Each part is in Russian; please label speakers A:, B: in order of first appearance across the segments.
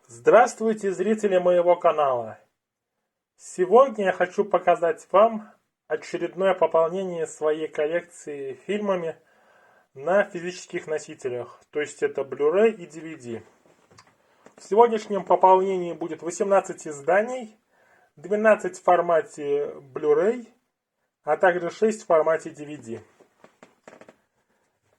A: Здравствуйте, зрители моего канала! Сегодня я хочу показать вам очередное пополнение своей коллекции фильмами на физических носителях, то есть это Blu-ray и DVD. В сегодняшнем пополнении будет 18 изданий, 12 в формате Blu-ray, а также 6 в формате DVD.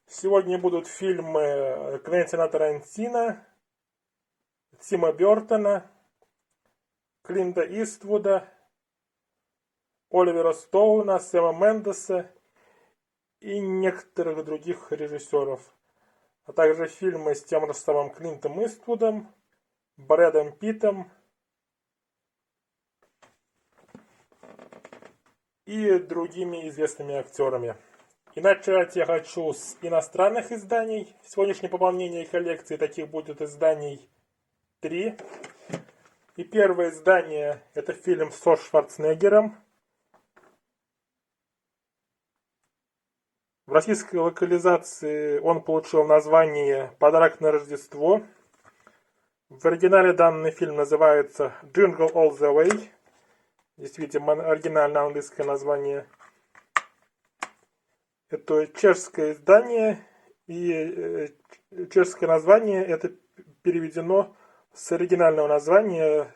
A: Сегодня будут фильмы Квентина Тарантино, Тима Бертона, Клинта Иствуда, Оливера Стоуна, Сэма Мендеса и некоторых других режиссеров, а также фильмы с тем же самым Клинтом Иствудом, Брэдом Питтом и другими известными актерами. И начать я хочу с иностранных изданий. Сегодняшнее пополнение коллекции таких будет изданий 3. И первое издание — это фильм со Шварценеггером. В российской локализации он получил название «Подарок на Рождество». В оригинале данный фильм называется «Jingle All the Way». Здесь видим оригинальное английское название. Это чешское издание, и чешское название это переведено с оригинального названия,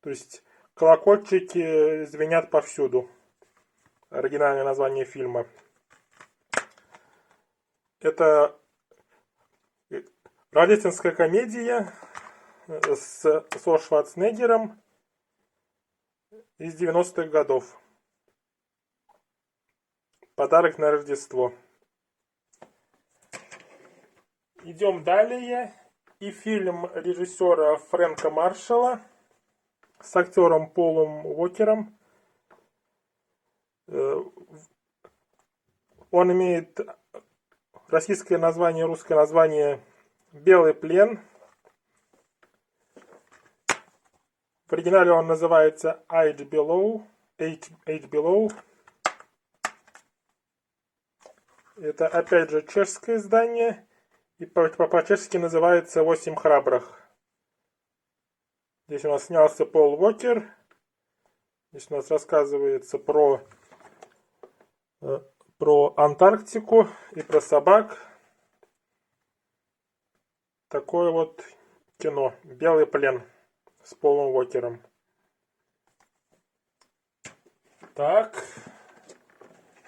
A: то есть «Колокольчики звенят повсюду». Оригинальное название фильма. Это рождественская комедия со Шварценеггером из 90-х годов. Подарок на Рождество. Идем далее. И фильм режиссера Фрэнка Маршалла с актером Полом Уокером. Он имеет российское название, русское название «Белый плен». В оригинале он называется Age Below. Это опять же чешское издание. И по-чешски называется «Восемь храбрых». Здесь у нас снялся Пол Уокер. Здесь у нас рассказывается про Антарктику и про собак. Такое вот кино. «Белый плен» с Полом Уокером. Так.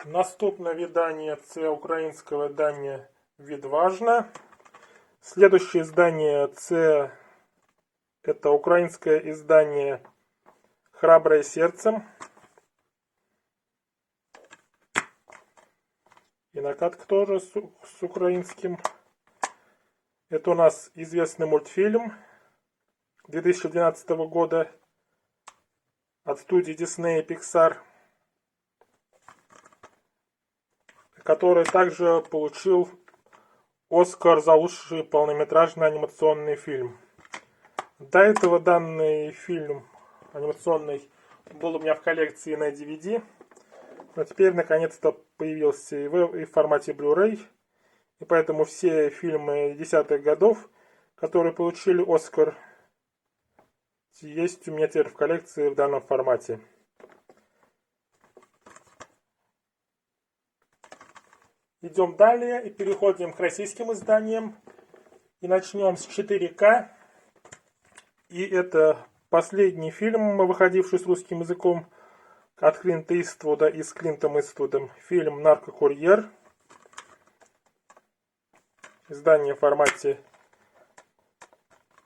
A: Наступне видание — це українське видання «Відважна». Следующее издание это украинское издание «Храброе сердцем». И накатка тоже с украинским. Это у нас известный мультфильм 2012 года от студии Disney и Pixar, который также получил Оскар за лучший полнометражный анимационный фильм. До этого данный фильм анимационный был у меня в коллекции на DVD, но теперь наконец-то появился и в формате Blu-ray, и поэтому все фильмы 10-х годов, которые получили Оскар, есть у меня теперь в коллекции в данном формате. Идем далее и переходим к российским изданиям. И начнем с 4К. И это последний фильм, выходивший с русским языком от Клинта Иствуда и с Клинтом Иствудом. Фильм «Наркокурьер». Издание в формате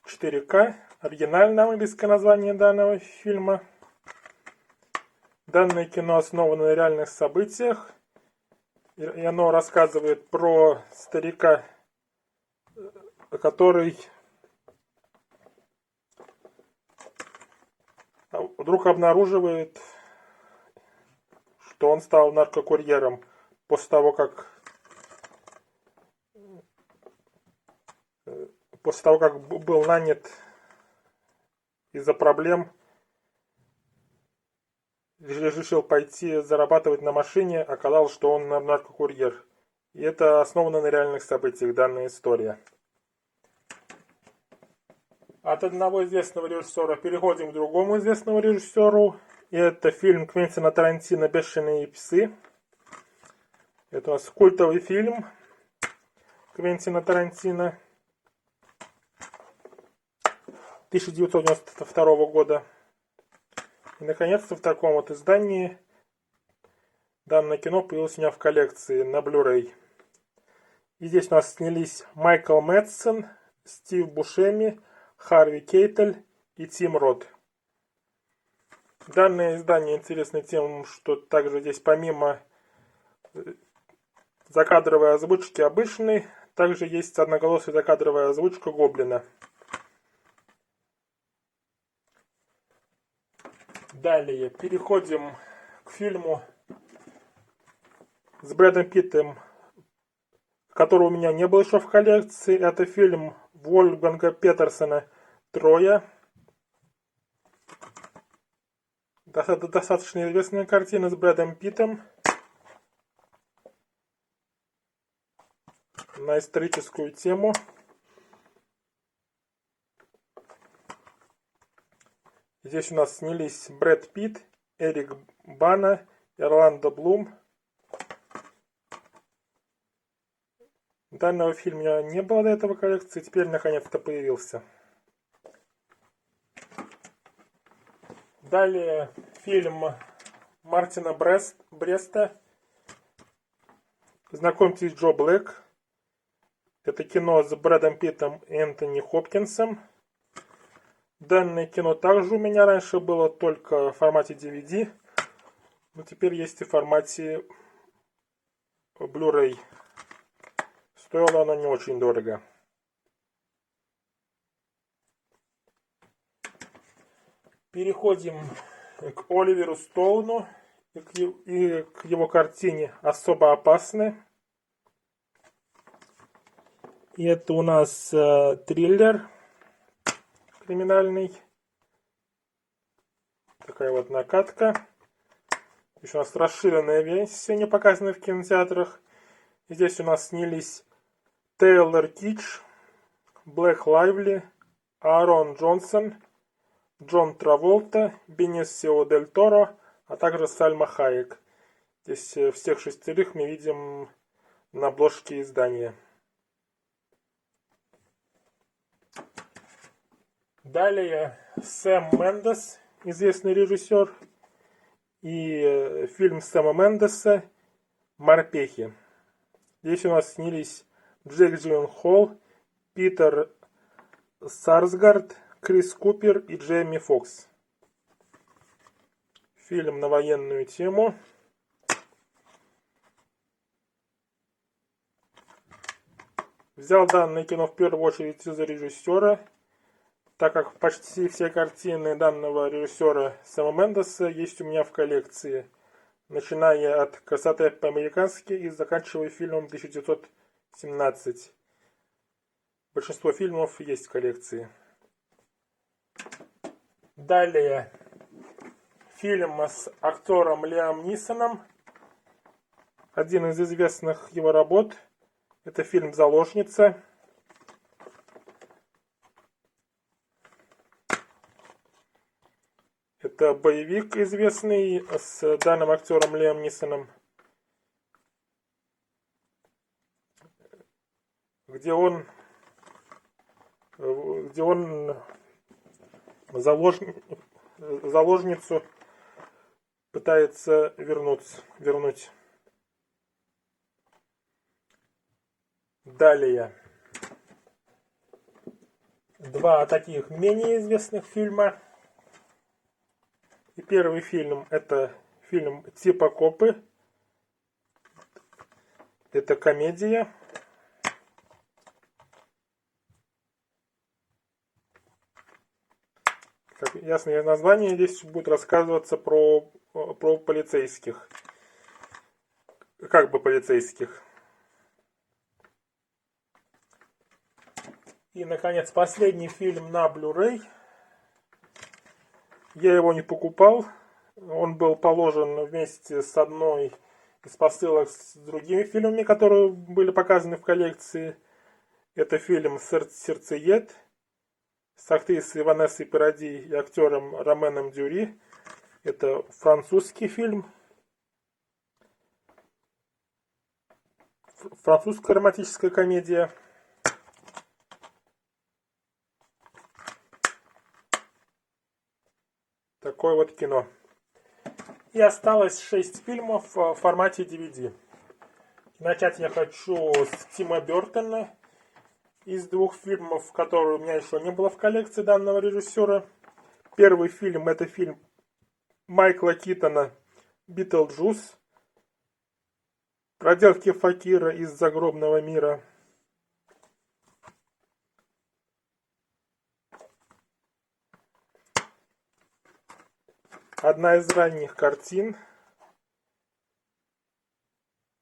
A: 4К. Оригинальное английское название данного фильма. Данное кино основано на реальных событиях. И оно рассказывает про старика, который вдруг обнаруживает, что он стал наркокурьером после того, как был нанят из-за проблем, решил пойти зарабатывать на машине, оказалось, что он наркокурьер. И это основано на реальных событиях, данная история. От одного известного режиссера переходим к другому известному режиссеру. И это фильм Квентина Тарантино «Бешеные псы». Это у нас культовый фильм Квентина Тарантино 1992 года. И наконец-то в таком вот издании данное кино появилось у меня в коллекции на Blu-ray. И здесь у нас снялись Майкл Мэдсен, Стив Бушеми, Харви Кейтель и Тим Рот. Данное издание интересно тем, что также здесь помимо закадровой озвучки обычной, также есть одноголосая закадровая озвучка Гоблина. Далее переходим к фильму с Брэдом Питтом, которого у меня не было еще в коллекции. Это фильм Вольфганга Петерсона «Троя». Достаточно известная картина с Брэдом Питтом на историческую тему. Здесь у нас снялись Брэд Питт, Эрик Бана, Орландо Блум. Данного фильма у меня не было до этого в коллекции, теперь наконец-то появился. Далее фильм Мартина Бреста «Знакомьтесь, Джо Блэк». Это кино с Брэдом Питтом и Энтони Хопкинсом. Данное кино также у меня раньше было только в формате DVD, но теперь есть и в формате Blu-ray. Стоило оно не очень дорого. Переходим к Оливеру Стоуну и к его картине «Особо опасны». И это у нас триллер криминальный. Такая вот накатка. Еще у нас расширенная версия, не показанная в кинотеатрах. И здесь у нас снялись Тейлор Китч, Блэк Лайвли, Аарон Джонсон, Джон Траволта, Бенисио Дель Торо, а также Сальма Хайек. Здесь всех шестерых мы видим на обложке издания. Далее Сэм Мендес, известный режиссер, и фильм Сэма Мендеса «Морпехи». Здесь у нас снялись Джейк Джилленхол, Питер Сарсгард, Крис Купер и Джейми Фокс. Фильм на военную тему. Взял данное кино в первую очередь из-за режиссера, так как почти все картины данного режиссера Сэма Мендеса есть у меня в коллекции, начиная от «Красоты по-американски» и заканчивая фильмом 1917. Большинство фильмов есть в коллекции. Далее фильм с актером Лиам Нисоном. Один из известных его работ. Это фильм «Заложница». Это боевик известный с данным актером Лиам Нисоном, где он заложницу пытается вернуть. Далее два таких менее известных фильма. И первый фильм — это фильм типа «Копы». Это комедия. Как ясное название, здесь будет рассказываться про полицейских. Как бы полицейских. И, наконец, последний фильм на Blu-ray. Я его не покупал. Он был положен вместе с одной из посылок с другими фильмами, которые были показаны в коллекции. Это фильм «Сердцеед» с актрисой Ванессой Паради и актером Роменом Дюри. Это французский фильм. Французская романтическая комедия. Такое вот кино. И осталось 6 фильмов в формате DVD. Начать я хочу с Тима Бертона. Из 2 фильмов, которые у меня еще не было в коллекции данного режиссера. Первый фильм — это фильм Майкла Китона «Битлджус». Проделки факира из загробного мира. Одна из ранних картин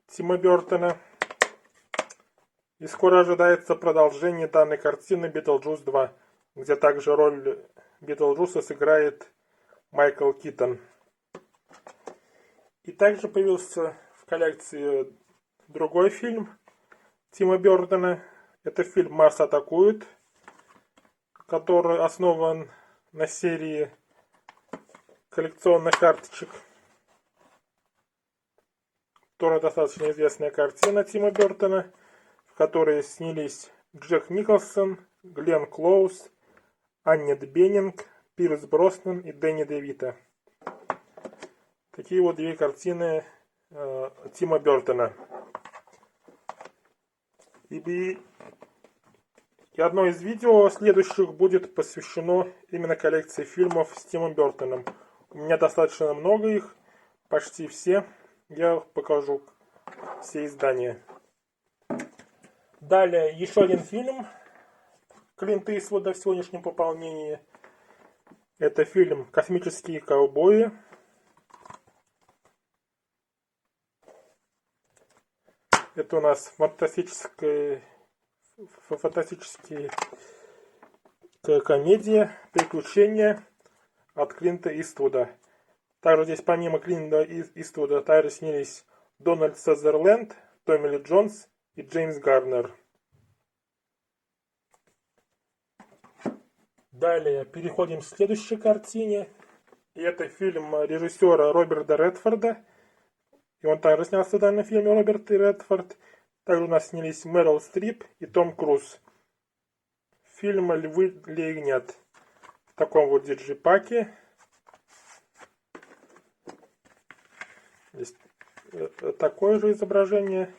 A: Тима Бертона. И скоро ожидается продолжение данной картины «Битлджус 2», где также роль Битлджуса сыграет Майкл Китон. И также появился в коллекции другой фильм Тима Бертона. Это фильм «Марс атакует», который основан на серии коллекционных карточек, которая достаточно известная картина Тима Бертона, в которой снялись Джек Николсон, Гленн Клоуз, Аннет Беннинг, Пирс Броснан и Дэнни Девито. Такие вот 2 картины Тима Бертона. И одно из видео следующих будет посвящено именно коллекции фильмов с Тимом Бертоном. У меня достаточно много их, почти все. Я покажу все издания. Далее еще один фильм Клинта Иствуда в сегодняшнем пополнении. Это фильм «Космические ковбои». Это у нас фантастическая комедия, приключения от Клинта Иствуда. Также здесь помимо Клинта Иствуда также снялись Дональд Сазерленд, Томми Ли Джонс и Джеймс Гарнер. Далее переходим к следующей картине. И это фильм режиссера Роберта Редфорда. И он также снялся в данном фильме, Роберт Редфорд. Также у нас снялись Мэрил Стрип и Том Круз. Фильм «Львы для ягнят». В таком вот диджипаке. Здесь такое же изображение.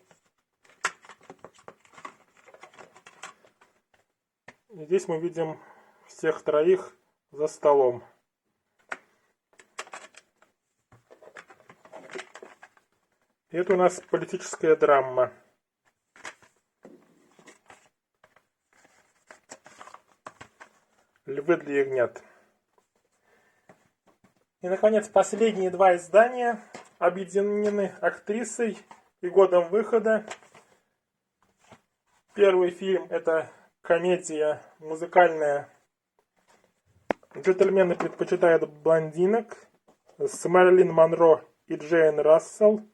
A: И здесь мы видим всех троих за столом. И это у нас политическая драма. «Львы для ягнят». И, наконец, последние 2 издания объединены актрисой и годом выхода. Первый фильм — это комедия музыкальная «Джентльмены предпочитают блондинок» с Мэрилин Монро и Джейн Рассел.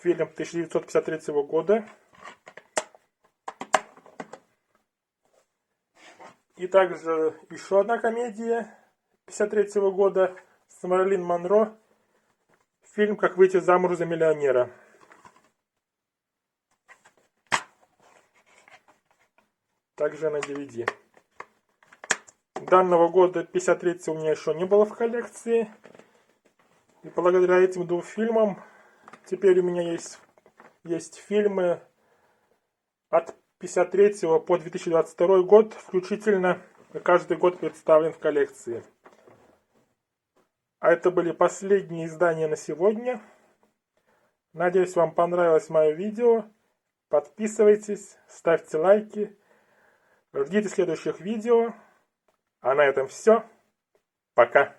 A: Фильм 1953 года. И также еще одна комедия 1953 года с Мэрилин Монро. Фильм «Как выйти замуж за миллионера». Также на DVD. Данного года 1953 у меня еще не было в коллекции. И благодаря этим 2 фильмам теперь у меня есть фильмы от 1953 по 2022 год включительно. Каждый год представлен в коллекции. А это были последние издания на сегодня. Надеюсь, вам понравилось мое видео. Подписывайтесь, ставьте лайки. Ждите следующих видео. А на этом все. Пока.